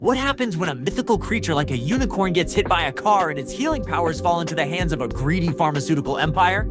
What happens when a mythical creature like a unicorn gets hit by a car and its healing powers fall into the hands of a greedy pharmaceutical empire?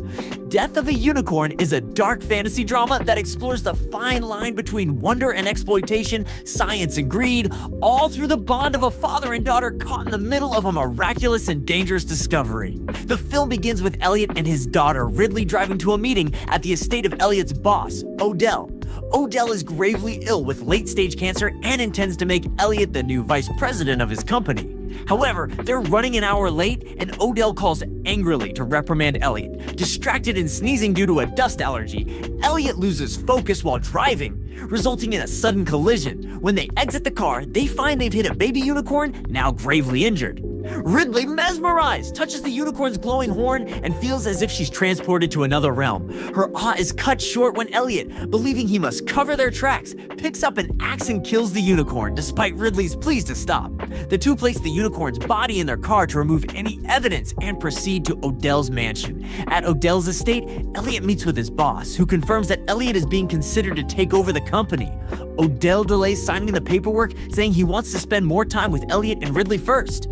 Death of a Unicorn is a dark fantasy drama that explores the fine line between wonder and exploitation, science and greed, all through the bond of a father and daughter caught in the middle of a miraculous and dangerous discovery. The film begins with Elliot and his daughter Ridley driving to a meeting at the estate of Elliot's boss, Odell. Odell is gravely ill with late-stage cancer and intends to make Elliot the new vice president of his company. However, they're running an hour late, and Odell calls angrily to reprimand Elliot. Distracted and sneezing due to a dust allergy, Elliot loses focus while driving, resulting in a sudden collision. When they exit the car, they find they've hit a baby unicorn, now gravely injured. Ridley, mesmerized, touches the unicorn's glowing horn and feels as if she's transported to another realm. Her awe is cut short when Elliot, believing he must cover their tracks, picks up an axe and kills the unicorn, despite Ridley's pleas to stop. The two place the unicorn's body in their car to remove any evidence and proceed to Odell's mansion. At Odell's estate, Elliot meets with his boss, who confirms that Elliot is being considered to take over the company. Odell delays signing the paperwork, saying he wants to spend more time with Elliot and Ridley first.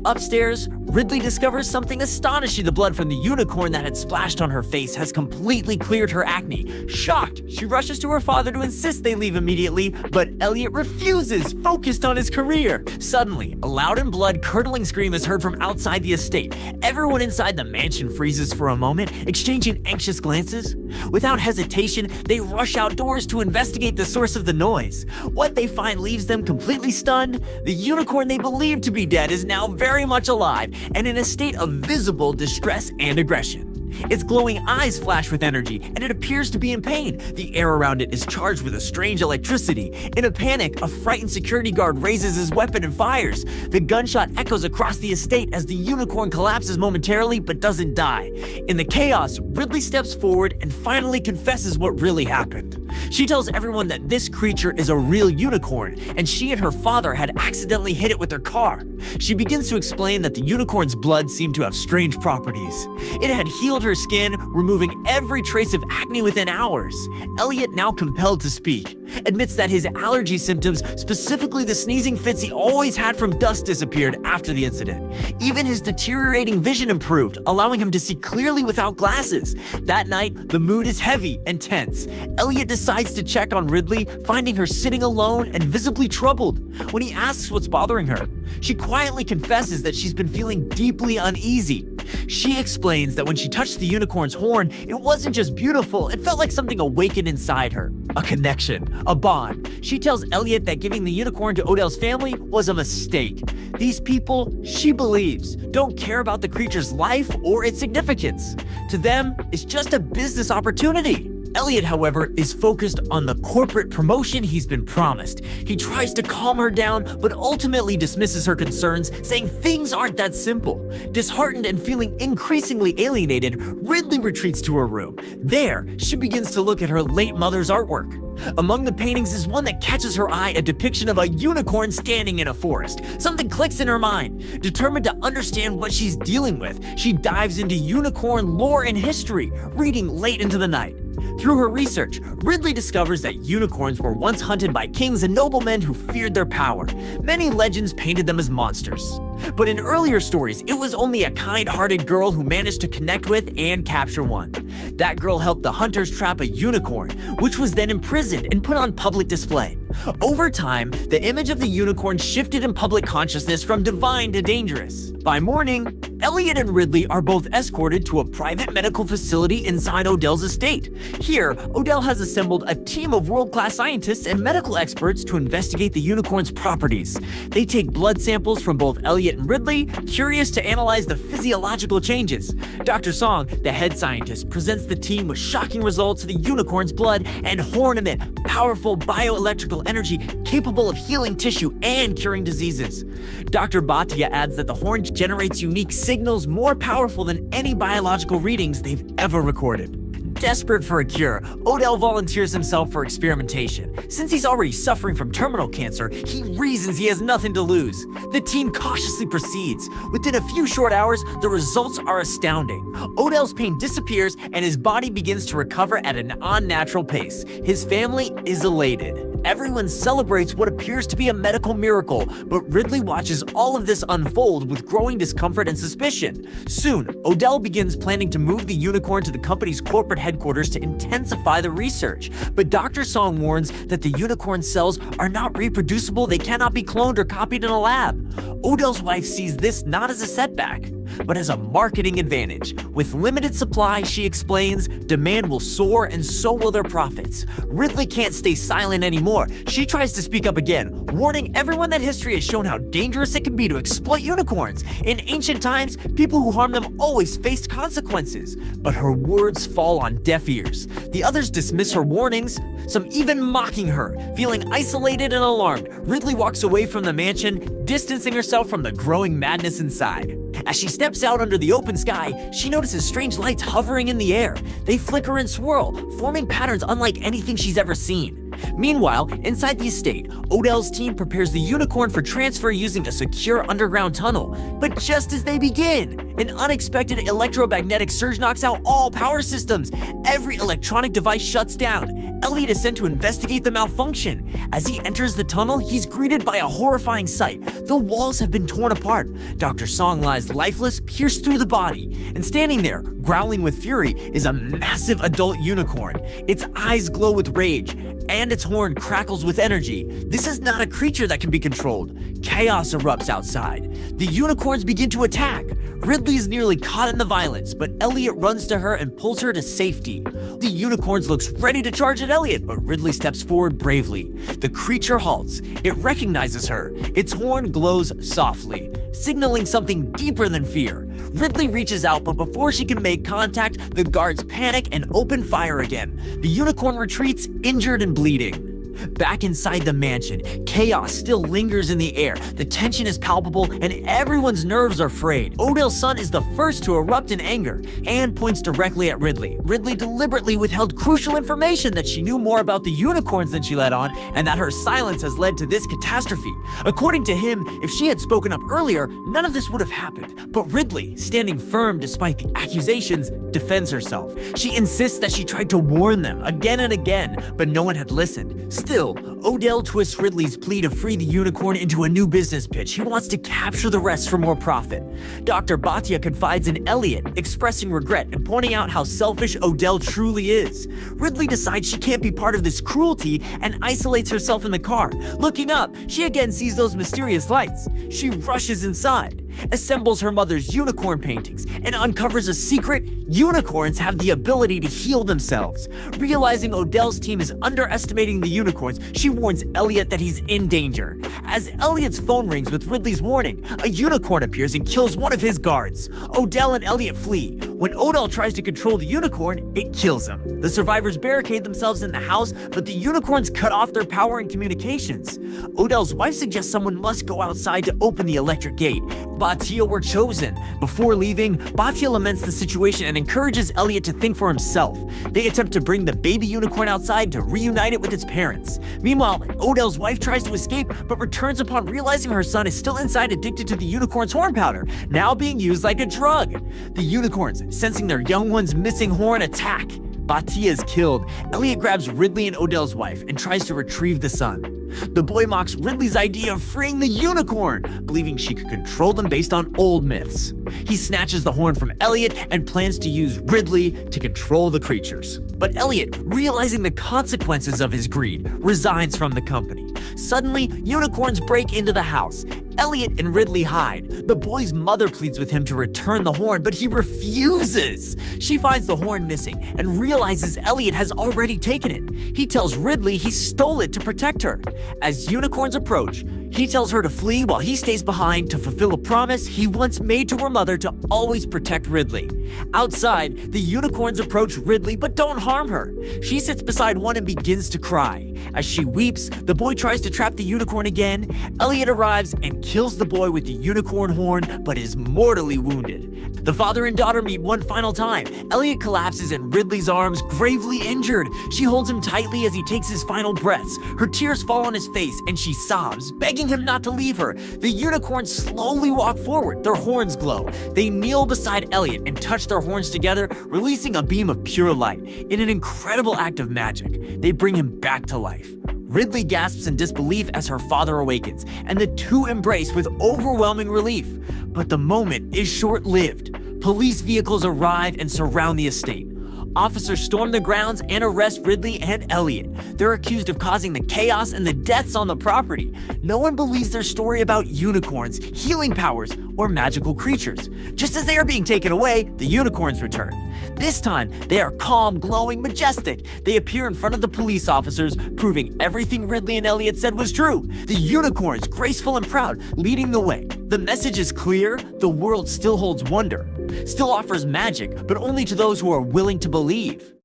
Upstairs, Ridley discovers something astonishing. The blood from the unicorn that had splashed on her face has completely cleared her acne. Shocked, she rushes to her father to insist they leave immediately, but Elliot refuses, focused on his career. Suddenly, a loud and blood-curdling scream is heard from outside the estate. Everyone inside the mansion freezes for a moment, exchanging anxious glances. Without hesitation, they rush outdoors to investigate the source of the noise. What they find leaves them completely stunned. The unicorn they believed to be dead is now very much alive and in a state of visible distress and aggression. Its glowing eyes flash with energy, and it appears to be in pain. The air around it is charged with a strange electricity. In a panic, a frightened security guard raises his weapon and fires. The gunshot echoes across the estate as the unicorn collapses momentarily but doesn't die. In the chaos, Ridley steps forward and finally confesses what really happened. She tells everyone that this creature is a real unicorn, and she and her father had accidentally hit it with their car. She begins to explain that the unicorn's blood seemed to have strange properties. It had healed her skin, removing every trace of acne within hours. Elliot, now compelled to speak, admits that his allergy symptoms, specifically the sneezing fits he always had from dust, disappeared after the incident. Even his deteriorating vision improved, allowing him to see clearly without glasses. That night, the mood is heavy and tense. Elliot decides to check on Ridley, finding her sitting alone and visibly troubled. When he asks what's bothering her, she quietly confesses that she's been feeling deeply uneasy. She explains that when she touched the unicorn's horn, it wasn't just beautiful, it felt like something awakened inside her. A connection, a bond. She tells Elliot that giving the unicorn to Odell's family was a mistake. These people, she believes, don't care about the creature's life or its significance. To them, it's just a business opportunity. Elliot, however, is focused on the corporate promotion he's been promised. He tries to calm her down, but ultimately dismisses her concerns, saying things aren't that simple. Disheartened and feeling increasingly alienated, Ridley retreats to her room. There, she begins to look at her late mother's artwork. Among the paintings is one that catches her eye, a depiction of a unicorn standing in a forest. Something clicks in her mind. Determined to understand what she's dealing with, she dives into unicorn lore and history, reading late into the night. Through her research, Ridley discovers that unicorns were once hunted by kings and noblemen who feared their power. Many legends painted them as monsters. But in earlier stories, it was only a kind-hearted girl who managed to connect with and capture one. That girl helped the hunters trap a unicorn, which was then imprisoned and put on public display. Over time, the image of the unicorn shifted in public consciousness from divine to dangerous. By morning, Elliot and Ridley are both escorted to a private medical facility inside Odell's estate. Here, Odell has assembled a team of world-class scientists and medical experts to investigate the unicorn's properties. They take blood samples from both Elliot and Ridley, curious to analyze the physiological changes. Dr. Song, the head scientist, presents the team with shocking results of the unicorn's blood and horn emit powerful bioelectrical energy capable of healing tissue and curing diseases. Dr. Bhatia adds that the horn generates unique signals more powerful than any biological readings they've ever recorded. Desperate for a cure, Odell volunteers himself for experimentation. Since he's already suffering from terminal cancer, he reasons he has nothing to lose. The team cautiously proceeds. Within a few short hours, the results are astounding. Odell's pain disappears and his body begins to recover at an unnatural pace. His family is elated. Everyone celebrates what appears to be a medical miracle, but Ridley watches all of this unfold with growing discomfort and suspicion. Soon, Odell begins planning to move the unicorn to the company's corporate headquarters to intensify the research. But Dr. Song warns that the unicorn cells are not reproducible, they cannot be cloned or copied in a lab. Odell's wife sees this not as a setback, but as a marketing advantage. With limited supply, she explains, demand will soar and so will their profits. Ridley can't stay silent anymore. She tries to speak up again, warning everyone that history has shown how dangerous it can be to exploit unicorns. In ancient times, people who harmed them always faced consequences. But her words fall on deaf ears. The others dismiss her warnings, some even mocking her. Feeling isolated and alarmed, Ridley walks away from the mansion, distancing herself from the growing madness inside. As she steps out under the open sky, she notices strange lights hovering in the air. They flicker and swirl, forming patterns unlike anything she's ever seen. Meanwhile, inside the estate, Odell's team prepares the unicorn for transfer using a secure underground tunnel. But just as they begin, an unexpected electromagnetic surge knocks out all power systems. Every electronic device shuts down. Elliot is sent to investigate the malfunction. As he enters the tunnel, he's greeted by a horrifying sight. The walls have been torn apart. Dr. Song lies lifeless, pierced through the body. And standing there, growling with fury, is a massive adult unicorn. Its eyes glow with rage, and its horn crackles with energy. This is not a creature that can be controlled. Chaos erupts outside. The unicorns begin to attack. Ridley is nearly caught in the violence, but Elliot runs to her and pulls her to safety. The unicorn looks ready to charge at Elliot, but Ridley steps forward bravely. The creature halts. It recognizes her. Its horn glows softly, signaling something deeper than fear. Ridley reaches out, but before she can make contact, the guards panic and open fire again. The unicorn retreats, injured and bleeding. Back inside the mansion, chaos still lingers in the air. The tension is palpable and everyone's nerves are frayed. Odell's son is the first to erupt in anger and points directly at Ridley. Ridley deliberately withheld crucial information that she knew more about the unicorns than she let on, and that her silence has led to this catastrophe. According to him, if she had spoken up earlier, none of this would have happened. But Ridley, standing firm despite the accusations, defends herself. She insists that she tried to warn them again and again, but no one had listened. Still, Odell twists Ridley's plea to free the unicorn into a new business pitch. He wants to capture the rest for more profit. Dr. Bhatia confides in Elliot, expressing regret and pointing out how selfish Odell truly is. Ridley decides she can't be part of this cruelty and isolates herself in the car. Looking up, she again sees those mysterious lights. She rushes inside, assembles her mother's unicorn paintings, and uncovers a secret: unicorns have the ability to heal themselves. Realizing Odell's team is underestimating the unicorns, she warns Elliot that he's in danger. As Elliot's phone rings with Ridley's warning, a unicorn appears and kills one of his guards. Odell and Elliot flee. When Odell tries to control the unicorn, it kills him. The survivors barricade themselves in the house, but the unicorns cut off their power and communications. Odell's wife suggests someone must go outside to open the electric gate. Bhatia were chosen. Before leaving, Bhatia laments the situation and encourages Elliot to think for himself. They attempt to bring the baby unicorn outside to reunite it with its parents. Meanwhile, Odell's wife tries to escape, but returns upon realizing her son is still inside, addicted to the unicorn's horn powder, now being used like a drug. The unicorns, sensing their young one's missing horn, attack. Bhatia is killed. Elliot grabs Ridley and Odell's wife and tries to retrieve the son. The boy mocks Ridley's idea of freeing the unicorn, believing she could control them based on old myths. He snatches the horn from Elliot and plans to use Ridley to control the creatures. But Elliot, realizing the consequences of his greed, resigns from the company. Suddenly, unicorns break into the house. Elliot and Ridley hide. The boy's mother pleads with him to return the horn, but he refuses. She finds the horn missing and realizes Elliot has already taken it. He tells Ridley he stole it to protect her. As unicorns approach, he tells her to flee while he stays behind to fulfill a promise he once made to her mother to always protect Ridley. Outside, the unicorns approach Ridley but don't harm her. She sits beside one and begins to cry. As she weeps, the boy tries to trap the unicorn again. Elliot arrives and kills the boy with the unicorn horn but is mortally wounded. The father and daughter meet one final time. Elliot collapses in Ridley's arms, gravely injured. She holds him tightly as he takes his final breaths. Her tears fall on his face and she sobs, begging him not to leave her. The unicorns slowly walk forward, their horns glow. They kneel beside Elliot and touch their horns together, releasing a beam of pure light. In an incredible act of magic, they bring him back to life. Ridley gasps in disbelief as her father awakens, and the two embrace with overwhelming relief. But the moment is short-lived. Police vehicles arrive and surround the estate. Officers storm the grounds and arrest Ridley and Elliot. They're accused of causing the chaos and the deaths on the property. No one believes their story about unicorns, healing powers, or magical creatures. Just as they are being taken away, the unicorns return. This time, they are calm, glowing, majestic. They appear in front of the police officers, proving everything Ridley and Elliot said was true. The unicorns, graceful and proud, leading the way. The message is clear: the world still holds wonder, still offers magic, but only to those who are willing to believe.